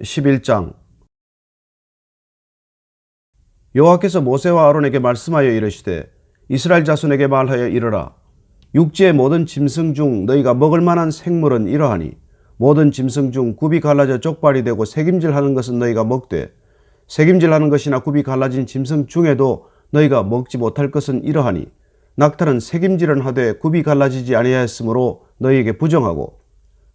11장. 여호와께서 모세와 아론에게 말씀하여 이르시되 이스라엘 자손에게 말하여 이르라. 육지의 모든 짐승 중 너희가 먹을 만한 생물은 이러하니 모든 짐승 중 굽이 갈라져 쪽발이 되고 새김질하는 것은 너희가 먹되 새김질하는 것이나 굽이 갈라진 짐승 중에도 너희가 먹지 못할 것은 이러하니 낙타는 새김질은 하되 굽이 갈라지지 아니하였으므로 너희에게 부정하고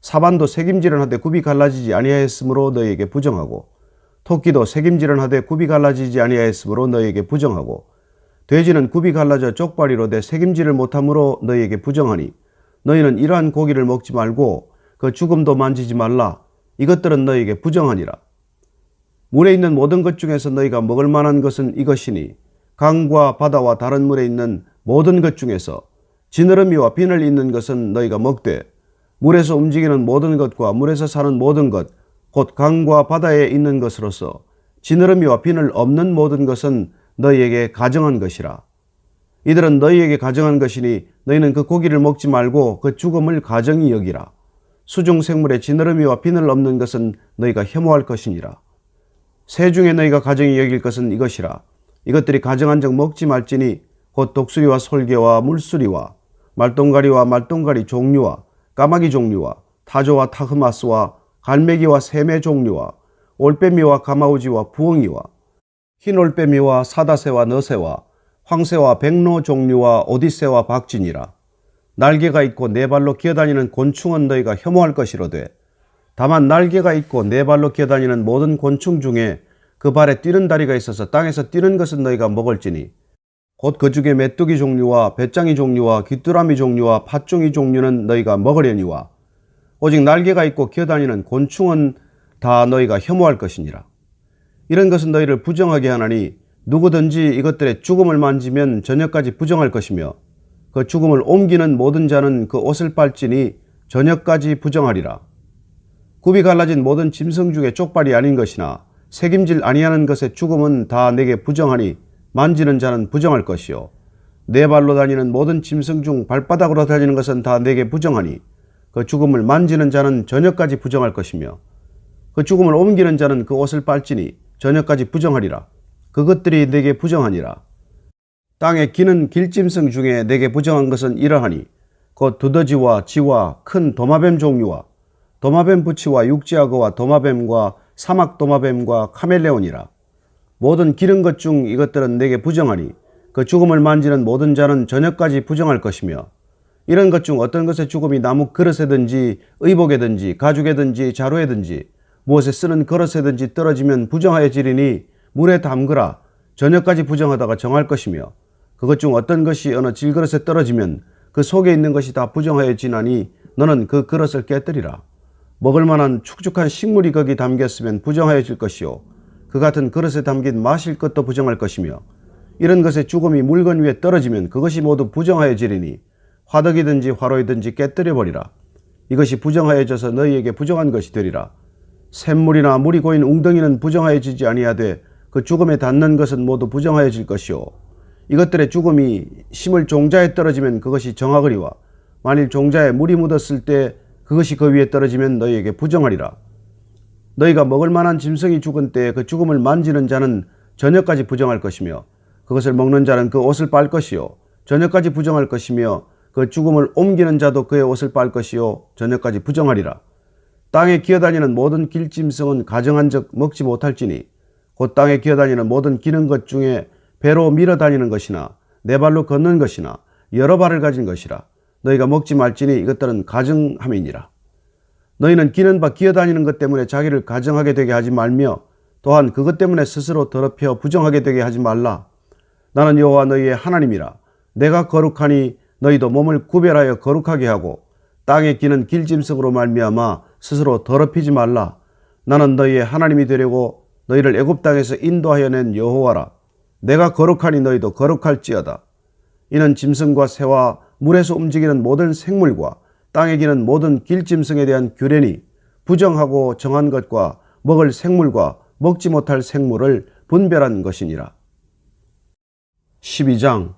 사반도 새김질은 하되 굽이 갈라지지 아니하였으므로 너희에게 부정하고 토끼도 새김질은 하되 굽이 갈라지지 아니하였으므로 너희에게 부정하고 돼지는 굽이 갈라져 쪽발이로 돼 새김질을 못하므로 너희에게 부정하니 너희는 이러한 고기를 먹지 말고 그 죽음도 만지지 말라. 이것들은 너희에게 부정하니라. 물에 있는 모든 것 중에서 너희가 먹을 만한 것은 이것이니 강과 바다와 다른 물에 있는 모든 것 중에서 지느러미와 비늘 있는 것은 너희가 먹되 물에서 움직이는 모든 것과 물에서 사는 모든 것 곧 강과 바다에 있는 것으로서 지느러미와 비늘 없는 모든 것은 너희에게 가정한 것이라. 이들은 너희에게 가정한 것이니 너희는 그 고기를 먹지 말고 그 죽음을 가정히 여기라. 수중 생물의 지느러미와 비늘 없는 것은 너희가 혐오할 것이니라. 새 중에 너희가 가정히 여길 것은 이것이라. 이것들이 가정한 적 먹지 말지니 곧 독수리와 솔개와 물수리와 말똥가리와 말똥가리 종류와 까마귀 종류와 타조와 타흐마스와 갈매기와 새매 종류와 올빼미와 가마우지와 부엉이와 흰 올빼미와 사다새와 너새와 황새와 백로 종류와 오디새와 박진이라. 날개가 있고 네 발로 기어다니는 곤충은 너희가 혐오할 것이로되 다만 날개가 있고 네 발로 기어다니는 모든 곤충 중에 그 발에 뛰는 다리가 있어서 땅에서 뛰는 것은 너희가 먹을지니 곧 그 중에 메뚜기 종류와 배짱이 종류와 귀뚜라미 종류와 팥종이 종류는 너희가 먹으려니와 오직 날개가 있고 기어다니는 곤충은 다 너희가 혐오할 것이니라. 이런 것은 너희를 부정하게 하나니 누구든지 이것들의 죽음을 만지면 저녁까지 부정할 것이며 그 죽음을 옮기는 모든 자는 그 옷을 빨지니 저녁까지 부정하리라. 굽이 갈라진 모든 짐승 중에 쪽발이 아닌 것이나 새김질 아니하는 것의 죽음은 다 내게 부정하니 만지는 자는 부정할 것이요 네 발로 다니는 모든 짐승 중 발바닥으로 다니는 것은 다 내게 부정하니 그 죽음을 만지는 자는 저녁까지 부정할 것이며 그 죽음을 옮기는 자는 그 옷을 빨지니 저녁까지 부정하리라. 그것들이 내게 부정하니라. 땅에 기는 길짐승 중에 내게 부정한 것은 이러하니 곧 두더지와 쥐와 큰 도마뱀 종류와 도마뱀 부치와 육지악어와 도마뱀과 사막 도마뱀과 카멜레온이라. 모든 기른 것 중 이것들은 내게 부정하니 그 죽음을 만지는 모든 자는 저녁까지 부정할 것이며 이런 것 중 어떤 것의 죽음이 나무 그릇에든지 의복에든지 가죽에든지 자루에든지 무엇에 쓰는 그릇에든지 떨어지면 부정하여지리니 물에 담그라. 저녁까지 부정하다가 정할 것이며 그것 중 어떤 것이 어느 질그릇에 떨어지면 그 속에 있는 것이 다 부정하여지나니 너는 그 그릇을 깨뜨리라. 먹을 만한 축축한 식물이 거기 담겼으면 부정하여질 것이요 그 같은 그릇에 담긴 마실 것도 부정할 것이며 이런 것의 죽음이 물건 위에 떨어지면 그것이 모두 부정하여지리니 화덕이든지 화로이든지 깨뜨려버리라. 이것이 부정하여져서 너희에게 부정한 것이 되리라. 샘물이나 물이 고인 웅덩이는 부정하여지지 아니하되 그 죽음에 닿는 것은 모두 부정하여질 것이요 이것들의 죽음이 심을 종자에 떨어지면 그것이 정하거니와 만일 종자에 물이 묻었을 때 그것이 그 위에 떨어지면 너희에게 부정하리라. 너희가 먹을 만한 짐승이 죽은 때에 그 죽음을 만지는 자는 저녁까지 부정할 것이며 그것을 먹는 자는 그 옷을 빨 것이요 저녁까지 부정할 것이며 그 죽음을 옮기는 자도 그의 옷을 빨 것이요 저녁까지 부정하리라. 땅에 기어다니는 모든 길짐승은 가정한 적 먹지 못할지니 곧 땅에 기어다니는 모든 기는 것 중에 배로 밀어다니는 것이나 네 발로 걷는 것이나 여러 발을 가진 것이라. 너희가 먹지 말지니 이것들은 가정함이니라. 너희는 기는 바 기어다니는 것 때문에 자기를 가정하게 되게 하지 말며 또한 그것 때문에 스스로 더럽혀 부정하게 되게 하지 말라. 나는 여호와 너희의 하나님이라. 내가 거룩하니 너희도 몸을 구별하여 거룩하게 하고 땅에 기는 길짐승으로 말미암아 스스로 더럽히지 말라. 나는 너희의 하나님이 되려고 너희를 애굽 땅에서 인도하여 낸 여호와라. 내가 거룩하니 너희도 거룩할지어다. 이는 짐승과 새와 물에서 움직이는 모든 생물과 땅에 기는 모든 길짐승에 대한 규례니 부정하고 정한 것과 먹을 생물과 먹지 못할 생물을 분별한 것이니라. 12장.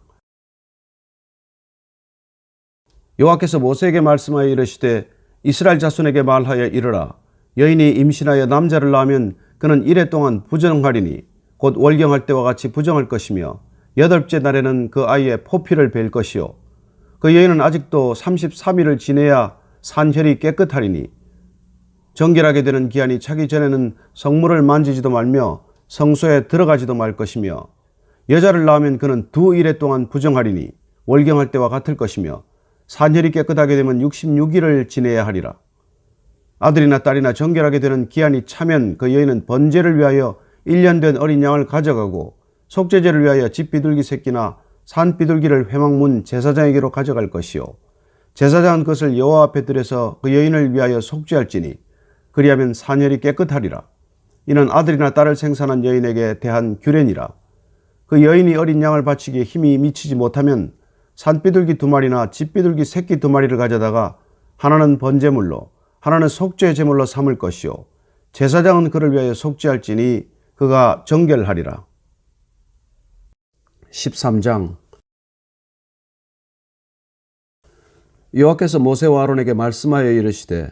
여호와께서 모세에게 말씀하여 이르시되 이스라엘 자손에게 말하여 이르라. 여인이 임신하여 남자를 낳으면 그는 이래 동안 부정하리니 곧 월경할 때와 같이 부정할 것이며 8째 날에는 그 아이의 포피를 벨 것이요 그 여인은 아직도 33일을 지내야 산혈이 깨끗하리니 정결하게 되는 기한이 차기 전에는 성물을 만지지도 말며 성소에 들어가지도 말 것이며 여자를 낳으면 그는 2일에 동안 부정하리니 월경할 때와 같을 것이며 산혈이 깨끗하게 되면 66일을 지내야 하리라. 아들이나 딸이나 정결하게 되는 기한이 차면 그 여인은 번제를 위하여 1년 된 어린 양을 가져가고 속죄제를 위하여 집비둘기 새끼나 산비둘기를 회막문 제사장에게로 가져갈 것이요 제사장은 그것을 여호와 앞에 들여서 그 여인을 위하여 속죄할지니 그리하면 산혈이 깨끗하리라. 이는 아들이나 딸을 생산한 여인에게 대한 규례니라. 그 여인이 어린 양을 바치기에 힘이 미치지 못하면 산비둘기 2마리나 집비둘기 새끼 2마리를 가져다가 하나는 번제물로 하나는 속죄 제물로 삼을 것이요 제사장은 그를 위하여 속죄할지니 그가 정결하리라. 13장 여호와께서 모세와 아론에게 말씀하여 이르시되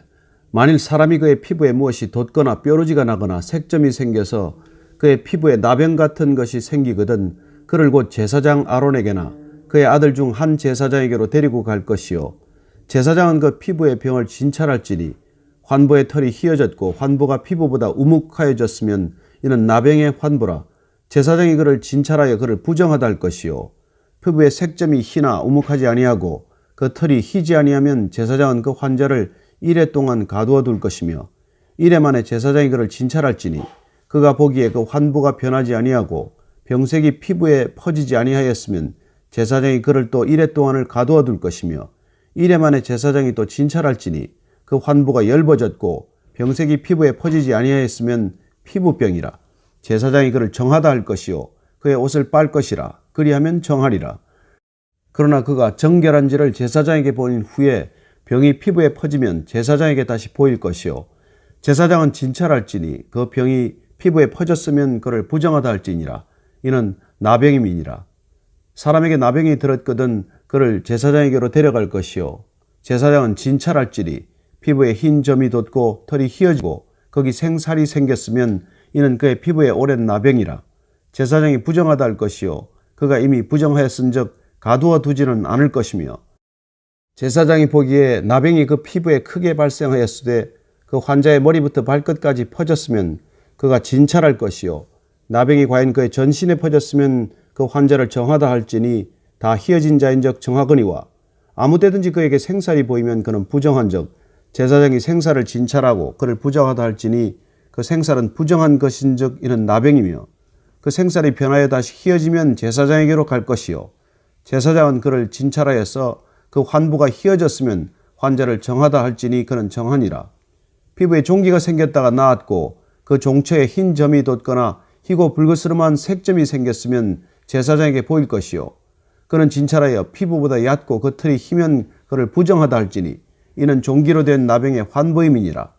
만일 사람이 그의 피부에 무엇이 돋거나 뾰루지가 나거나 색점이 생겨서 그의 피부에 나병 같은 것이 생기거든 그를 곧 제사장 아론에게나 그의 아들 중 한 제사장에게로 데리고 갈 것이요 제사장은 그 피부의 병을 진찰할지니 환부의 털이 휘어졌고 환부가 피부보다 우묵하여졌으면 이는 나병의 환부라. 제사장이 그를 진찰하여 그를 부정하다 할 것이요 피부에 색점이 희나 우묵하지 아니하고 그 털이 희지 아니하면 제사장은 그 환자를 1회 동안 가두어 둘 것이며 1회 만에 제사장이 그를 진찰할지니 그가 보기에 그 환부가 변하지 아니하고 병색이 피부에 퍼지지 아니하였으면 제사장이 그를 또 1회 동안을 가두어 둘 것이며 1회 만에 제사장이 또 진찰할지니 그 환부가 엷어졌고 병색이 피부에 퍼지지 아니하였으면 피부병이라. 제사장이 그를 정하다 할 것이요 그의 옷을 빨 것이라. 그리하면 정하리라. 그러나 그가 정결한지를 제사장에게 보인 후에 병이 피부에 퍼지면 제사장에게 다시 보일 것이요 제사장은 진찰할지니 그 병이 피부에 퍼졌으면 그를 부정하다 할지니라. 이는 나병임이니라. 사람에게 나병이 들었거든 그를 제사장에게로 데려갈 것이요 제사장은 진찰할지니 피부에 흰 점이 돋고 털이 휘어지고 거기 생살이 생겼으면 이는 그의 피부에 오랜 나병이라. 제사장이 부정하다 할 것이요 그가 이미 부정하였은즉 가두어 두지는 않을 것이며 제사장이 보기에 나병이 그 피부에 크게 발생하였으되 그 환자의 머리부터 발끝까지 퍼졌으면 그가 진찰할 것이요 나병이 과연 그의 전신에 퍼졌으면 그 환자를 정하다 할지니 다 휘어진 자인적 정하거니와 아무 때든지 그에게 생살이 보이면 그는 부정한즉 제사장이 생살을 진찰하고 그를 부정하다 할지니 그 생살은 부정한 것인즉 이는 나병이며 그 생살이 변하여 다시 휘어지면 제사장에게로 갈 것이요 제사장은 그를 진찰하여서 그 환부가 휘어졌으면 환자를 정하다 할지니 그는 정하니라. 피부에 종기가 생겼다가 나았고 그 종처에 흰 점이 돋거나 희고 붉으스름한 색점이 생겼으면 제사장에게 보일 것이요 그는 진찰하여 피부보다 얕고 그 털이 희면 그를 부정하다 할지니 이는 종기로 된 나병의 환부임이니라.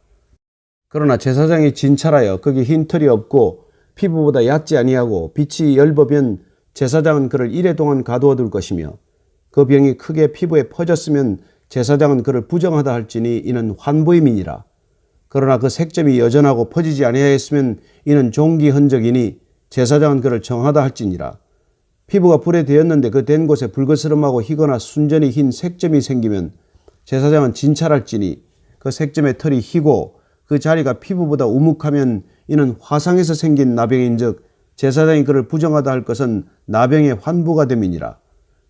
그러나 제사장이 진찰하여 거기 흰 털이 없고 피부보다 얕지 아니하고 빛이 엷으면 제사장은 그를 1회 동안 가두어 둘 것이며 그 병이 크게 피부에 퍼졌으면 제사장은 그를 부정하다 할지니 이는 환부임이니라. 그러나 그 색점이 여전하고 퍼지지 아니하였으면 이는 종기 흔적이니 제사장은 그를 정하다 할지니라. 피부가 불에 되었는데 그 된 곳에 붉으스름하고 희거나 순전히 흰 색점이 생기면 제사장은 진찰할지니 그 색점의 털이 희고 그 자리가 피부보다 우묵하면 이는 화상에서 생긴 나병인즉 제사장이 그를 부정하다 할 것은 나병의 환부가 됨이니라.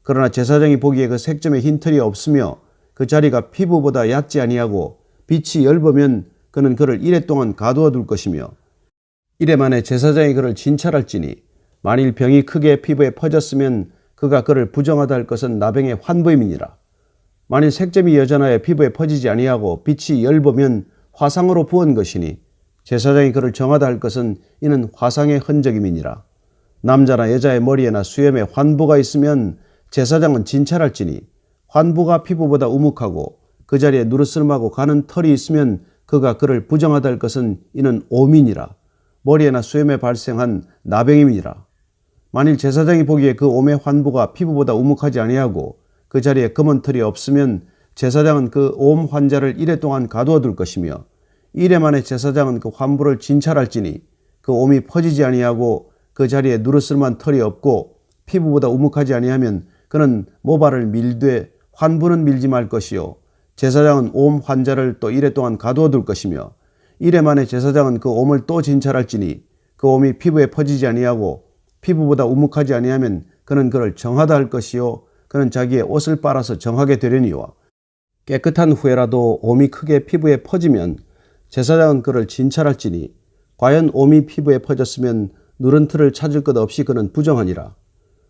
그러나 제사장이 보기에 그 색점에 흰 털이 없으며 그 자리가 피부보다 얕지 아니하고 빛이 엷으면 그는 그를 1회 동안 가두어 둘 것이며 1회 만에 제사장이 그를 진찰할지니 만일 병이 크게 피부에 퍼졌으면 그가 그를 부정하다 할 것은 나병의 환부임이니라. 만일 색점이 여전하여 피부에 퍼지지 아니하고 빛이 엷으면 화상으로 부은 것이니 제사장이 그를 정하다 할 것은 이는 화상의 흔적임이니라. 남자나 여자의 머리에나 수염에 환부가 있으면 제사장은 진찰할지니 환부가 피부보다 우묵하고 그 자리에 누르스름하고 가는 털이 있으면 그가 그를 부정하다 할 것은 이는 오민이라. 머리에나 수염에 발생한 나병임이니라. 만일 제사장이 보기에 그 옴의 환부가 피부보다 우묵하지 아니하고 그 자리에 검은 털이 없으면 제사장은 그 옴 환자를 1회 동안 가두어 둘 것이며 이래 만에 제사장은 그 환부를 진찰할지니 그 옴이 퍼지지 아니하고 그 자리에 누르스름한 털이 없고 피부보다 우묵하지 아니하면 그는 모발을 밀되 환부는 밀지 말 것이요 제사장은 옴 환자를 또 이래 동안 가두어 둘 것이며 이래 만에 제사장은 그 옴을 또 진찰할지니 그 옴이 피부에 퍼지지 아니하고 피부보다 우묵하지 아니하면 그는 그를 정하다 할 것이요 그는 자기의 옷을 빨아서 정하게 되려니와 깨끗한 후에라도 옴이 크게 피부에 퍼지면 제사장은 그를 진찰할지니 과연 옴이 피부에 퍼졌으면 누른 틀을 찾을 것 없이 그는 부정하니라.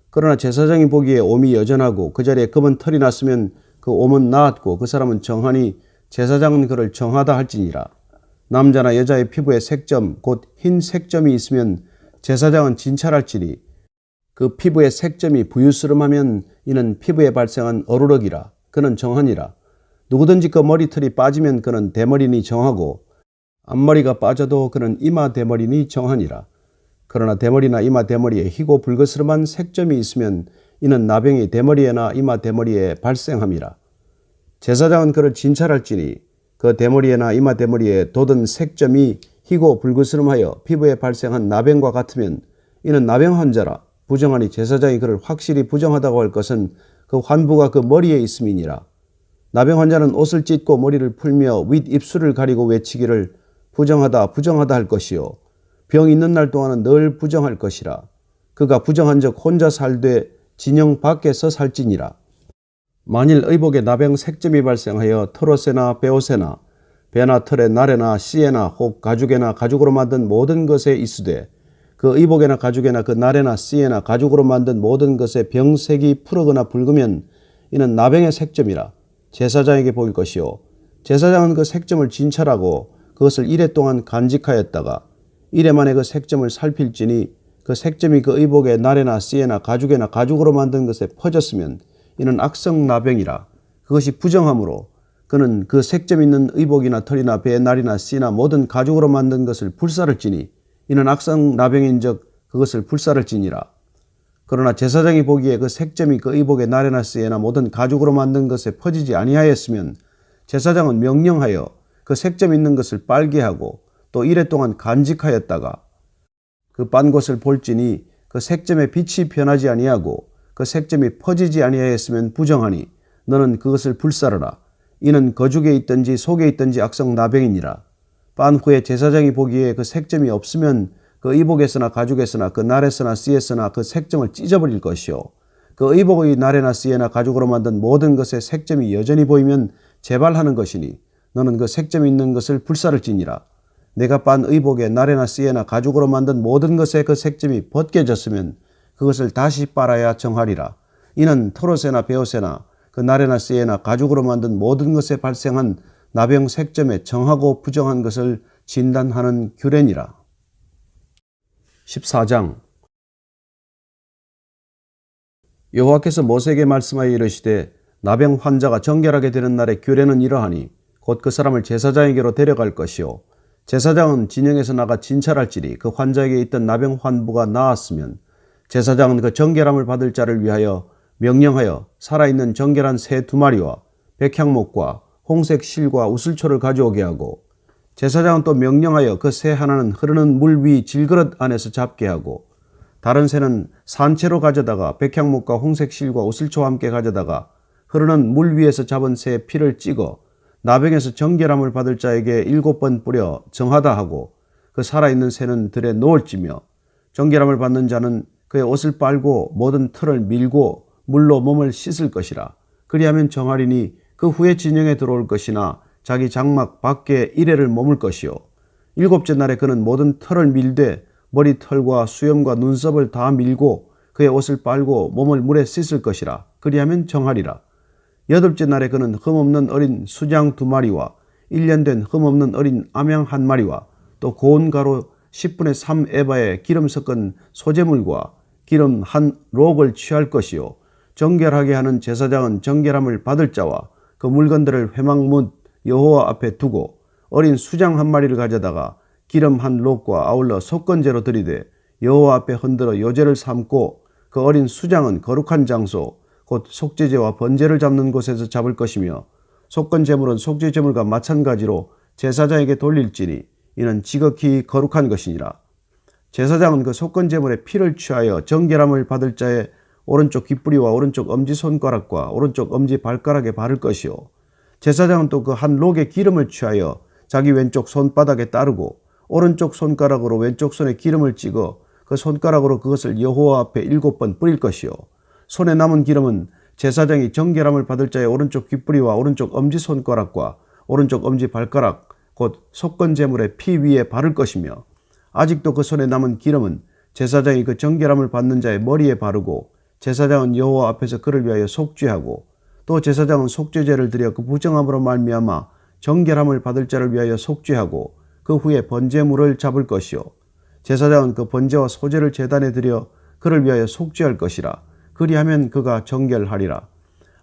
그러나 제사장이 보기에 옴이 여전하고 그 자리에 검은 털이 났으면 그 옴은 나았고 그 사람은 정하니 제사장은 그를 정하다 할지니라. 남자나 여자의 피부에 색점 곧 흰 색점이 있으면 제사장은 진찰할지니 그 피부에 색점이 부유스름하면 이는 피부에 발생한 어루럭이라. 그는 정하니라. 누구든지 그 머리털이 빠지면 그는 대머리니 정하고 앞머리가 빠져도 그는 이마 대머리니 정하니라. 그러나 대머리나 이마 대머리에 희고 붉으스름한 색점이 있으면 이는 나병이 대머리에나 이마 대머리에 발생함이라. 제사장은 그를 진찰할지니 그 대머리에나 이마 대머리에 돋은 색점이 희고 붉으스름하여 피부에 발생한 나병과 같으면 이는 나병 환자라. 부정하니 제사장이 그를 확실히 부정하다고 할 것은 그 환부가 그 머리에 있음이니라. 나병 환자는 옷을 찢고 머리를 풀며 윗입술을 가리고 외치기를 부정하다 부정하다 할 것이요 병 있는 날 동안은 늘 부정할 것이라. 그가 부정한 적 혼자 살되 진영 밖에서 살지니라. 만일 의복에 나병 색점이 발생하여 털옷에나 베옷에나 배나 털에 날에나 씨에나 혹 가죽에나 가죽으로 만든 모든 것에 있으되 그 의복에나 가죽에나 그 날에나 씨에나 가죽으로 만든 모든 것에 병색이 푸르거나 붉으면 이는 나병의 색점이라. 제사장에게 보일 것이요 제사장은 그 색점을 진찰하고 그것을 이래 동안 간직하였다가 이래 만에 그 색점을 살필지니 그 색점이 그 의복에 날에나 씨에나 가죽에나 가죽으로 만든 것에 퍼졌으면 이는 악성 나병이라. 그것이 부정하므로 그는 그 색점 있는 의복이나 털이나 배의 날이나 씨나 모든 가죽으로 만든 것을 불사를지니 이는 악성 나병인즉 그것을 불사를지니라. 그러나 제사장이 보기에 그 색점이 그 의복의 날에나 씨에나 모든 가죽으로 만든 것에 퍼지지 아니하였으면 제사장은 명령하여 그 색점 있는 것을 빨게 하고 또 이래 동안 간직하였다가 그 빤 곳을 볼지니 그 색점의 빛이 변하지 아니하고 그 색점이 퍼지지 아니하였으면 부정하니 너는 그것을 불사르라. 이는 거죽에 있든지 속에 있든지 악성 나병이니라. 빤 후에 제사장이 보기에 그 색점이 없으면 그 의복에서나 가죽에서나 그 날에서나 씨에서나 그 색점을 찢어버릴 것이요 그 의복의 날에나 씨에나 가죽으로 만든 모든 것에 색점이 여전히 보이면 재발하는 것이니 너는 그 색점이 있는 것을 불사를지니라. 내가 빤 의복에 날에나 씨에나 가죽으로 만든 모든 것에 그 색점이 벗겨졌으면 그것을 다시 빨아야 정하리라. 이는 털옷에나 베옷에나 그 날에나 씨에나 가죽으로 만든 모든 것에 발생한 나병 색점에 정하고 부정한 것을 진단하는 규례니라. 14장 여호와께서 모세에게 말씀하여 이르시되 나병 환자가 정결하게 되는 날의 규례는 이러하니 곧 그 사람을 제사장에게로 데려갈 것이요 제사장은 진영에서 나가 진찰할지니 그 환자에게 있던 나병 환부가 나았으면 제사장은 그 정결함을 받을 자를 위하여 명령하여 살아있는 정결한 새 2마리와 백향목과 홍색 실과 우슬초를 가져오게 하고 제사장은 또 명령하여 그 새 하나는 흐르는 물 위 질그릇 안에서 잡게 하고 다른 새는 산채로 가져다가 백향목과 홍색 실과 우슬초와 함께 가져다가 흐르는 물 위에서 잡은 새의 피를 찍어 나병에서 정결함을 받을 자에게 7번 뿌려 정하다 하고 그 살아있는 새는 들에 놓을지며 정결함을 받는 자는 그의 옷을 빨고 모든 털을 밀고 물로 몸을 씻을 것이라. 그리하면 정하리니 그 후에 진영에 들어올 것이나 자기 장막 밖에 이래를 머물 것이요 7째 날에 그는 모든 털을 밀되 머리털과 수염과 눈썹을 다 밀고 그의 옷을 빨고 몸을 물에 씻을 것이라. 그리하면 정하리라. 8째 날에 그는 흠없는 어린 수장 2마리와 1년 된 흠없는 어린 암양 1마리와 또 고운 가루 10분의 3 에바에 기름 섞은 소재물과 기름 한 록을 취할 것이요 정결하게 하는 제사장은 정결함을 받을 자와 그 물건들을 회막문 여호와 앞에 두고 어린 수장 1마리를 가져다가 기름 한 록과 아울러 속건제로 드리되 여호와 앞에 흔들어 요제를 삼고 그 어린 수장은 거룩한 장소 곧 속죄제와 번제를 잡는 곳에서 잡을 것이며 속건제물은 속죄제물과 마찬가지로 제사장에게 돌릴지니 이는 지극히 거룩한 것이니라. 제사장은 그 속건제물의 피를 취하여 정결함을 받을 자의 오른쪽 귓뿌리와 오른쪽 엄지손가락과 오른쪽 엄지발가락에 바를 것이요. 제사장은 또 그 한 록의 기름을 취하여 자기 왼쪽 손바닥에 따르고 오른쪽 손가락으로 왼쪽 손에 기름을 찍어 그 손가락으로 그것을 여호와 앞에 7번 뿌릴 것이요. 손에 남은 기름은 제사장이 정결함을 받을 자의 오른쪽 귓뿌리와 오른쪽 엄지손가락과 오른쪽 엄지발가락 곧 속건제물의 피 위에 바를 것이며, 아직도 그 손에 남은 기름은 제사장이 그 정결함을 받는 자의 머리에 바르고 제사장은 여호와 앞에서 그를 위하여 속죄하고 또 제사장은 속죄제를 드려 그 부정함으로 말미암아 정결함을 받을 자를 위하여 속죄하고 그 후에 번제물을 잡을 것이요. 제사장은 그 번제와 소제를 제단에 드려 그를 위하여 속죄할 것이라. 그리하면 그가 정결하리라.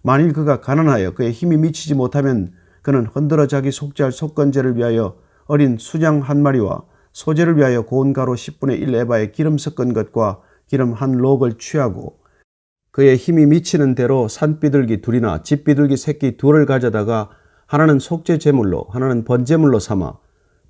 만일 그가 가난하여 그의 힘이 미치지 못하면 그는 흔들어 자기 속죄할 속건제를 위하여 어린 수장 한 마리와 소제를 위하여 고운 가루 10분의 1 에바의 기름 섞은 것과 기름 한 록을 취하고 그의 힘이 미치는 대로 산비둘기 둘이나 집비둘기 새끼 둘을 가져다가 하나는 속죄 제물로 하나는 번제물로 삼아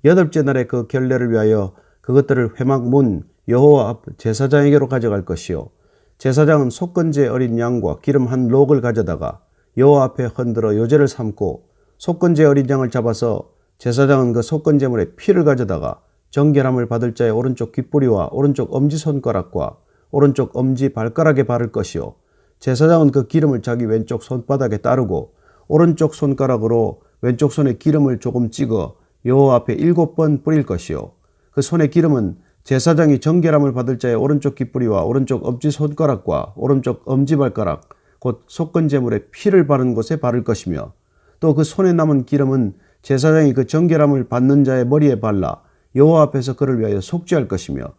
8째 날에 그 결례를 위하여 그것들을 회막 문 여호와 앞 제사장에게로 가져갈 것이요. 제사장은 속건제 어린 양과 기름 한 록을 가져다가 여호와 앞에 흔들어 요제를 삼고 속건제 어린 양을 잡아서 제사장은 그 속건제물의 피를 가져다가 정결함을 받을 자의 오른쪽 귓뿌리와 오른쪽 엄지손가락과 오른쪽 엄지발가락에 바를 것이요. 제사장은 그 기름을 자기 왼쪽 손바닥에 따르고 오른쪽 손가락으로 왼쪽 손에 기름을 조금 찍어 여호와 앞에 7번 뿌릴 것이요. 그 손의 기름은 제사장이 정결함을 받을 자의 오른쪽 귓뿌리와 오른쪽 엄지손가락과 오른쪽 엄지발가락 곧 속건제물의 피를 바른 곳에 바를 것이며, 또 그 손에 남은 기름은 제사장이 그 정결함을 받는 자의 머리에 발라 여호와 앞에서 그를 위하여 속죄할 것이며,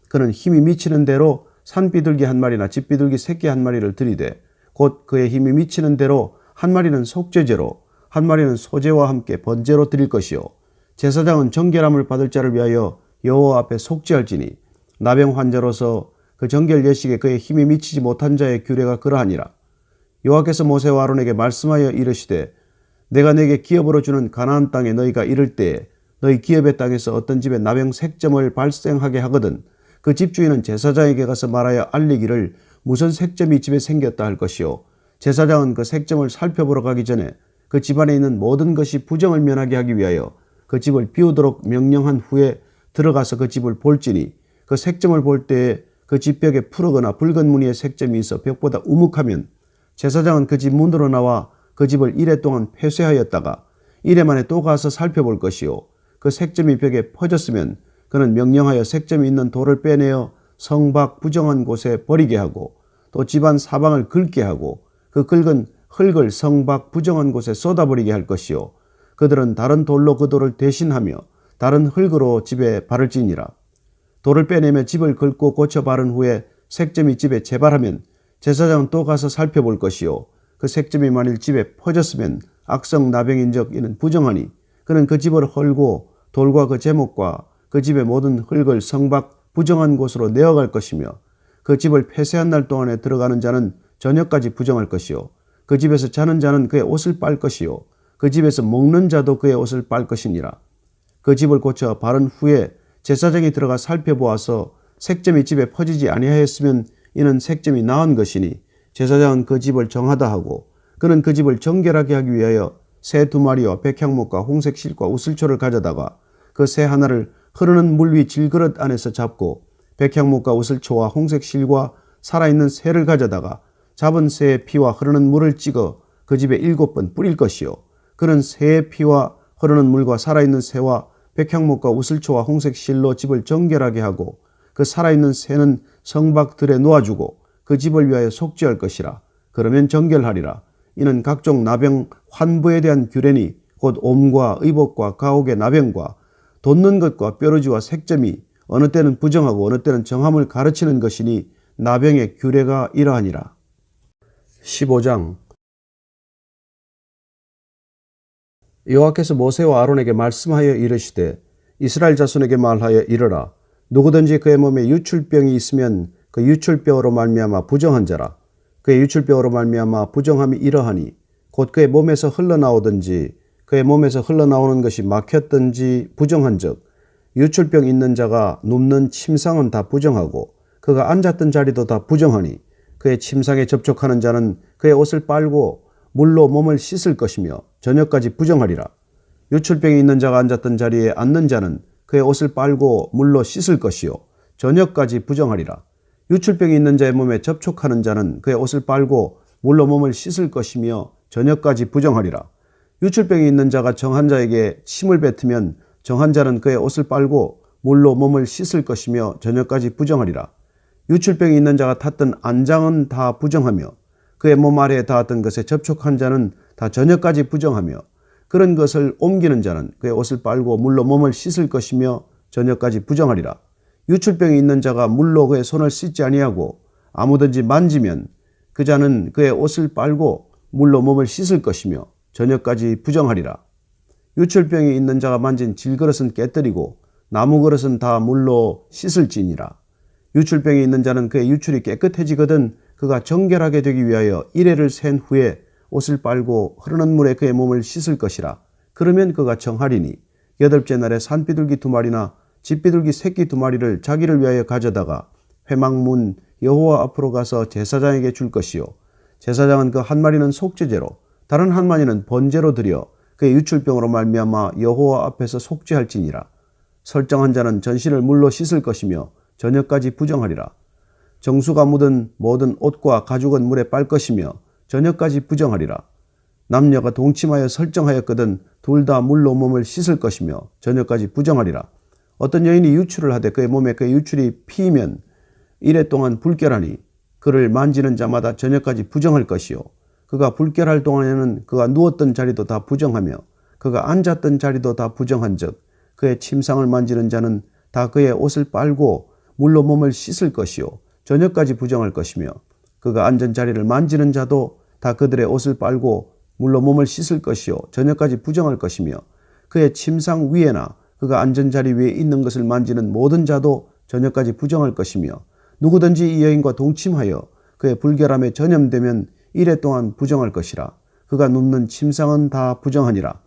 그는 힘이 미치는 대로 산비둘기 한 마리나 집비둘기 새끼 한 마리를 들이되 곧 그의 힘이 미치는 대로 한 마리는 속죄제로 한 마리는 소제와 함께 번제로 드릴 것이요. 제사장은 정결함을 받을 자를 위하여 여호와 앞에 속죄할지니 나병 환자로서 그 정결 예식에 그의 힘이 미치지 못한 자의 규례가 그러하니라. 여호와께서 모세와 아론에게 말씀하여 이르시되 내가 내게 기업으로 주는 가나안 땅에 너희가 이를 때에 너희 기업의 땅에서 어떤 집에 나병 색점을 발생하게 하거든 그 집주인은 제사장에게 가서 말하여 알리기를 무슨 색점이 집에 생겼다 할 것이요. 제사장은 그 색점을 살펴보러 가기 전에 그 집안에 있는 모든 것이 부정을 면하게 하기 위하여 그 집을 비우도록 명령한 후에 들어가서 그 집을 볼지니 그 색점을 볼 때에 그 집벽에 푸르거나 붉은 무늬의 색점이 있어 벽보다 우묵하면 제사장은 그 집 문으로 나와 그 집을 이래 동안 폐쇄하였다가 이래 만에 또 가서 살펴볼 것이요. 그 색점이 벽에 퍼졌으면 그는 명령하여 색점이 있는 돌을 빼내어 성 밖 부정한 곳에 버리게 하고 또 집안 사방을 긁게 하고 그 긁은 흙을 성 밖 부정한 곳에 쏟아버리게 할 것이요. 그들은 다른 돌로 그 돌을 대신하며 다른 흙으로 집에 바를지니라. 돌을 빼내며 집을 긁고 고쳐 바른 후에 색점이 집에 재발하면 제사장은 또 가서 살펴볼 것이요. 그 색점이 만일 집에 퍼졌으면 악성 나병인적 이는 부정하니 그는 그 집을 헐고 돌과 그 제목과 그 집의 모든 흙을 성 밖 부정한 곳으로 내어갈 것이며 그 집을 폐쇄한 날 동안에 들어가는 자는 저녁까지 부정할 것이요. 그 집에서 자는 자는 그의 옷을 빨 것이요. 그 집에서 먹는 자도 그의 옷을 빨 것이니라. 그 집을 고쳐 바른 후에 제사장이 들어가 살펴보아서 색점이 집에 퍼지지 아니하였으면 이는 색점이 나은 것이니 제사장은 그 집을 정하다 하고 그는 그 집을 정결하게 하기 위하여 새 2마리와 백향목과 홍색 실과 우슬초를 가져다가 그 새 하나를 흐르는 물 위 질그릇 안에서 잡고 백향목과 우슬초와 홍색 실과 살아있는 새를 가져다가 잡은 새의 피와 흐르는 물을 찍어 그 집에 7번 뿌릴 것이요. 그는 새의 피와 흐르는 물과 살아있는 새와 백향목과 우슬초와 홍색 실로 집을 정결하게 하고 그 살아있는 새는 성밖 들에 놓아주고 그 집을 위하여 속죄할 것이라. 그러면 정결하리라. 이는 각종 나병 환부에 대한 규례니 곧 옴과 의복과 가옥의 나병과 돋는 것과 뾰루지와 색점이 어느 때는 부정하고 어느 때는 정함을 가르치는 것이니 나병의 규례가 이러하니라. 15장. 여호와께서 모세와 아론에게 말씀하여 이르시되 이스라엘 자손에게 말하여 이르라. 누구든지 그의 몸에 유출병이 있으면 그 유출병으로 말미암아 부정한 자라. 그의 유출병으로 말미암아 부정함이 이러하니 곧 그의 몸에서 흘러나오든지 그의 몸에서 흘러나오는 것이 막혔든지 부정한 적, 유출병 있는 자가 눕는 침상은 다 부정하고 그가 앉았던 자리도 다 부정하니 그의 침상에 접촉하는 자는 그의 옷을 빨고 물로 몸을 씻을 것이며 저녁까지 부정하리라. 유출병이 있는 자가 앉았던 자리에 앉는 자는 그의 옷을 빨고 물로 씻을 것이요 저녁까지 부정하리라. 유출병이 있는 자의 몸에 접촉하는 자는 그의 옷을 빨고 물로 몸을 씻을 것이며 저녁까지 부정하리라. 유출병이 있는 자가 정한 자에게 침을 뱉으면 정한 자는 그의 옷을 빨고 물로 몸을 씻을 것이며 저녁까지 부정하리라. 유출병이 있는 자가 탔던 안장은 다 부정하며 그의 몸 아래에 닿았던 것에 접촉한 자는 다 저녁까지 부정하며 그런 것을 옮기는 자는 그의 옷을 빨고 물로 몸을 씻을 것이며 저녁까지 부정하리라. 유출병이 있는 자가 물로 그의 손을 씻지 아니하고 아무든지 만지면 그 자는 그의 옷을 빨고 물로 몸을 씻을 것이며 저녁까지 부정하리라. 유출병이 있는 자가 만진 질그릇은 깨뜨리고 나무 그릇은 다 물로 씻을지니라. 유출병이 있는 자는 그의 유출이 깨끗해지거든 그가 정결하게 되기 위하여 이레를 센 후에 옷을 빨고 흐르는 물에 그의 몸을 씻을 것이라. 그러면 그가 정하리니 여덟째 날에 산비둘기 2마리나 집비둘기 새끼 2마리를 자기를 위하여 가져다가 회막문 여호와 앞으로 가서 제사장에게 줄 것이요 제사장은 그 한 마리는 속죄제로 다른 한 마리는 번제로 드려 그의 유출병으로 말미암아 여호와 앞에서 속죄할지니라. 설정한 자는 전신을 물로 씻을 것이며 저녁까지 부정하리라. 정수가 묻은 모든 옷과 가죽은 물에 빨 것이며 저녁까지 부정하리라. 남녀가 동침하여 설정하였거든 둘 다 물로 몸을 씻을 것이며 저녁까지 부정하리라. 어떤 여인이 유출을 하되 그의 몸에 그의 유출이 피이면 이래 동안 불결하니 그를 만지는 자마다 저녁까지 부정할 것이요 그가 불결할 동안에는 그가 누웠던 자리도 다 부정하며 그가 앉았던 자리도 다 부정한즉 그의 침상을 만지는 자는 다 그의 옷을 빨고 물로 몸을 씻을 것이요 저녁까지 부정할 것이며 그가 앉은 자리를 만지는 자도 다 그들의 옷을 빨고 물로 몸을 씻을 것이요 저녁까지 부정할 것이며 그의 침상 위에나 그가 앉은 자리 위에 있는 것을 만지는 모든 자도 저녁까지 부정할 것이며 누구든지 이 여인과 동침하여 그의 불결함에 전염되면 이래 동안 부정할 것이라. 그가 눕는 침상은 다 부정하니라.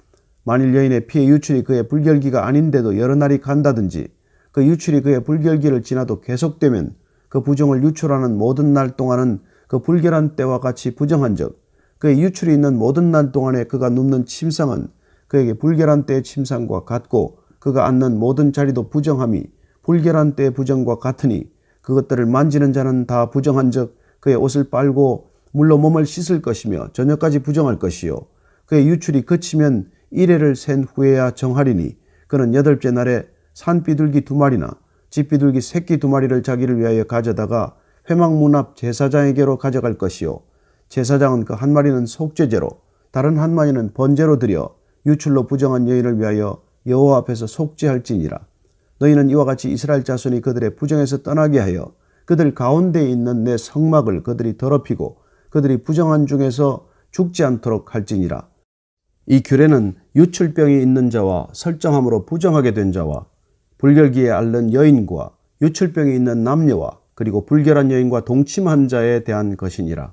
만일 여인의 피의 유출이 그의 불결기가 아닌데도 여러 날이 간다든지 그 유출이 그의 불결기를 지나도 계속되면 그 부정을 유출하는 모든 날 동안은 그 불결한 때와 같이 부정한즉 그의 유출이 있는 모든 날 동안에 그가 눕는 침상은 그에게 불결한 때의 침상과 같고 그가 앉는 모든 자리도 부정함이 불결한 때의 부정과 같으니 그것들을 만지는 자는 다 부정한즉 그의 옷을 빨고 물로 몸을 씻을 것이며 저녁까지 부정할 것이요 그의 유출이 그치면 이레를 센 후에야 정하리니 그는 여덟째 날에 산비둘기 2마리나 집비둘기 새끼 2마리를 자기를 위하여 가져다가 회막문 앞 제사장에게로 가져갈 것이요 제사장은 그 한 마리는 속죄제로 다른 한 마리는 번제로 드려 유출로 부정한 여인을 위하여 여호와 앞에서 속죄할지니라. 너희는 이와 같이 이스라엘 자손이 그들의 부정에서 떠나게 하여 그들 가운데에 있는 내 성막을 그들이 더럽히고 그들이 부정한 중에서 죽지 않도록 할지니라. 이 규례는 유출병이 있는 자와 설정함으로 부정하게 된 자와 불결기에 앓는 여인과 유출병이 있는 남녀와 그리고 불결한 여인과 동침한 자에 대한 것이니라.